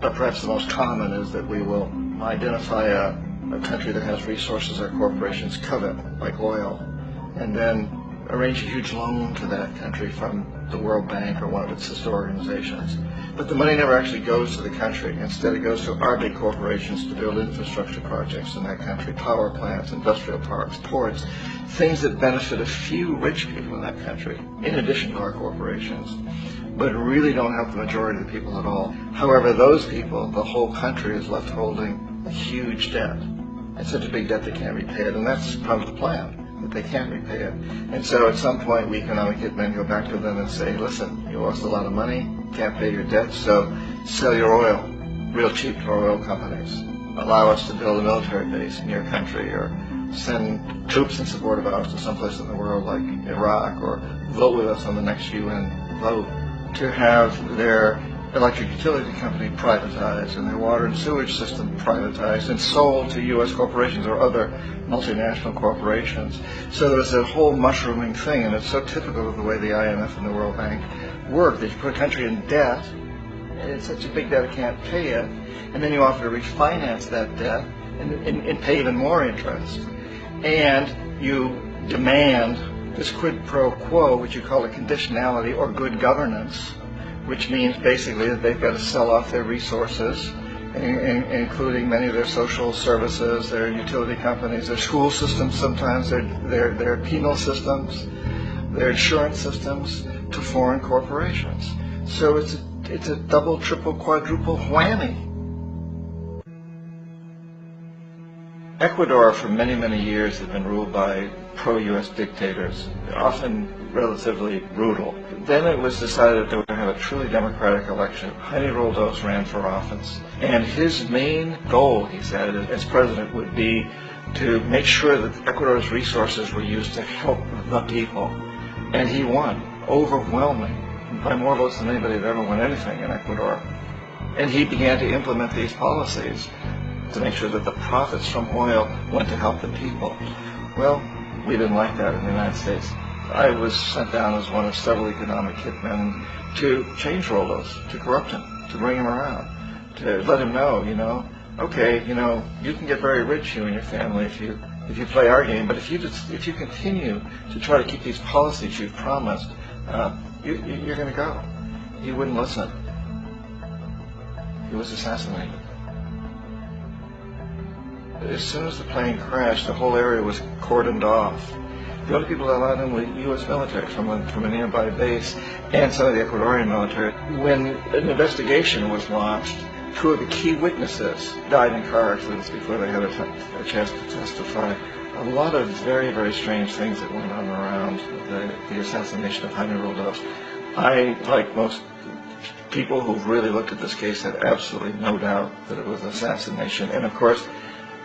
but perhaps the most common is that we will identify a country that has resources our corporations covet, like oil, and then arrange a huge loan to that country from the World Bank or one of its sister organizations. But the money never actually goes to the country. Instead, it goes to our big corporations to build infrastructure projects in that country, power plants, industrial parks, ports, things that benefit a few rich people in that country, in addition to our corporations, but really don't help the majority of the people at all. However, those people, the whole country is left holding a huge debt. It's such a big debt they can't repay it, and that's part of the plan, that they can't repay it. And so at some point, we economic hitmen go back to them and say, listen, you owe us a lot of money, can't pay your debt, so sell your oil real cheap to our oil companies. Allow us to build a military base in your country, or send troops in support of ours to someplace in the world like Iraq, or vote with us on the next UN vote, to have their electric utility company privatized and their water and sewage system privatized and sold to U.S. corporations or other multinational corporations. So there's a whole mushrooming thing, and it's so typical of the way the IMF and the World Bank work, that you put a country in debt, and it's such a big debt it can't pay it, and then you offer to refinance that debt and pay even more interest. And you demand this quid pro quo, which you call a conditionality or good governance, which means basically that they've got to sell off their resources, including many of their social services, their utility companies, their school systems sometimes, their penal systems, their insurance systems, to foreign corporations. So it's a double, triple, quadruple whammy. Ecuador for many, many years has been ruled by pro-U.S. dictators, often relatively brutal. Then it was decided that they were going to have a truly democratic election. Jaime Roldos ran for office, and his main goal, he said, as president, would be to make sure that Ecuador's resources were used to help the people. And he won, overwhelming, by more votes than anybody had ever won anything in Ecuador. And he began to implement these policies to make sure that the profits from oil went to help the people. Well, we didn't like that in the United States. I was sent down as one of several economic hitmen to change Roldos, to corrupt him, to bring him around, to let him know, okay, you can get very rich, you and your family, if you play our game, but if you continue to try to keep these policies you've promised, you're going to go. He wouldn't listen. He was assassinated. As soon as the plane crashed, the whole area was cordoned off. The only people that allowed in were U.S. military from a nearby base and some of the Ecuadorian military. When an investigation was launched, two of the key witnesses died in car accidents before they had a chance to testify. A lot of very, very strange things that went on around the assassination of Jaime Roldos. I, like most people who've really looked at this case, had absolutely no doubt that it was an assassination. And of course,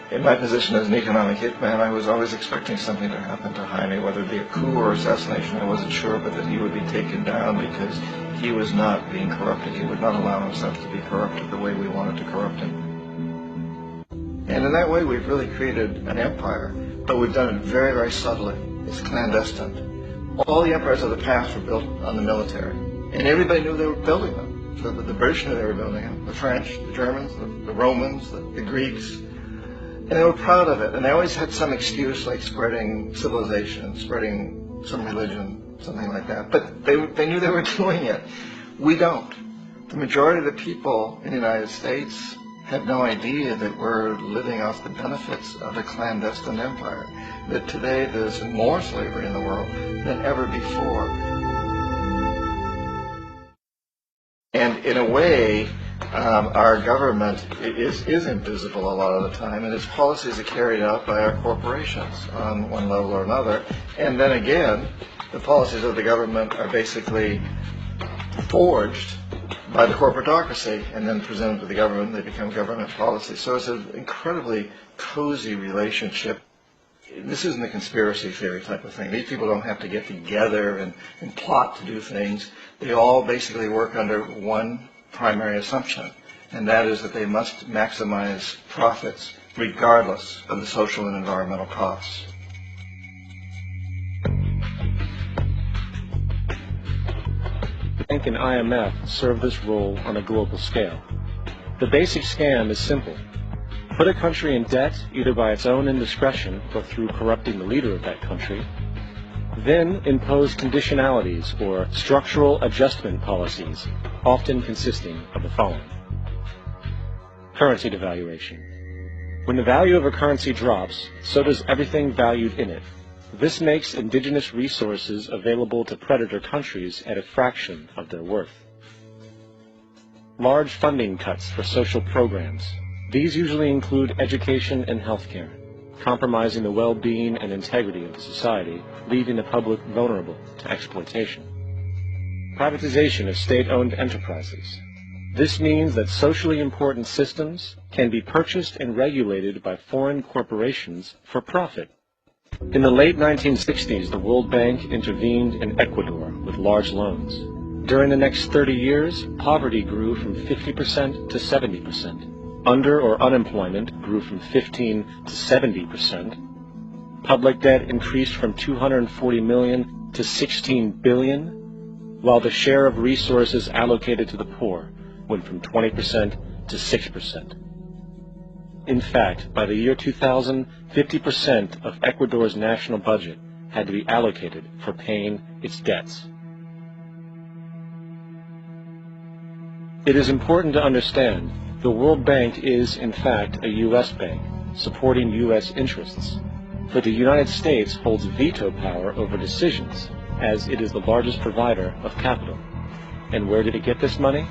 in my position as an economic hitman, I was always expecting something to happen to Jaime, whether it be a coup or assassination, I wasn't sure, but that he would be taken down because he was not being corrupted. He would not allow himself to be corrupted the way we wanted to corrupt him. And in that way, we've really created an empire, but we've done it very, very subtly. It's clandestine. All the empires of the past were built on the military, and everybody knew they were building them. So the British knew they were building them, the French, the Germans, the Romans, the Greeks. And they were proud of it, and they always had some excuse, like spreading civilization, spreading some religion, something like that. But they knew they were doing it. We don't. The majority of the people in the United States have no idea that we're living off the benefits of a clandestine empire, that today there's more slavery in the world than ever before. And in a way, our government is invisible a lot of the time, and its policies are carried out by our corporations on one level or another. And then again, the policies of the government are basically forged by the corporatocracy and then presented to the government. They become government policies. So it's an incredibly cozy relationship. This isn't a conspiracy theory type of thing. These people don't have to get together and plot to do things. They all basically work under one primary assumption, and that is that they must maximize profits regardless of the social and environmental costs. The bank and IMF serve this role on a global scale. The basic scam is simple. Put a country in debt either by its own indiscretion or through corrupting the leader of that country, then impose conditionalities or structural adjustment policies, often consisting of the following. Currency devaluation. When the value of a currency drops, so does everything valued in it. This makes indigenous resources available to predator countries at a fraction of their worth. Large funding cuts for social programs. These usually include education and healthcare, compromising the well-being and integrity of the society, leaving the public vulnerable to exploitation. Privatization of state-owned enterprises. This means that socially important systems can be purchased and regulated by foreign corporations for profit. In the late 1960s, the World Bank intervened in Ecuador with large loans. During the next 30 years, poverty grew from 50% to 70%. Under or unemployment grew from 15 to 70%. Public debt increased from 240 million to 16 billion, while the share of resources allocated to the poor went from 20% to 6%. In fact, by the year 2000, 50% of Ecuador's national budget had to be allocated for paying its debts. It is important to understand the World Bank is, in fact, a U.S. bank, supporting U.S. interests. But the United States holds veto power over decisions, as it is the largest provider of capital. And where did it get this money?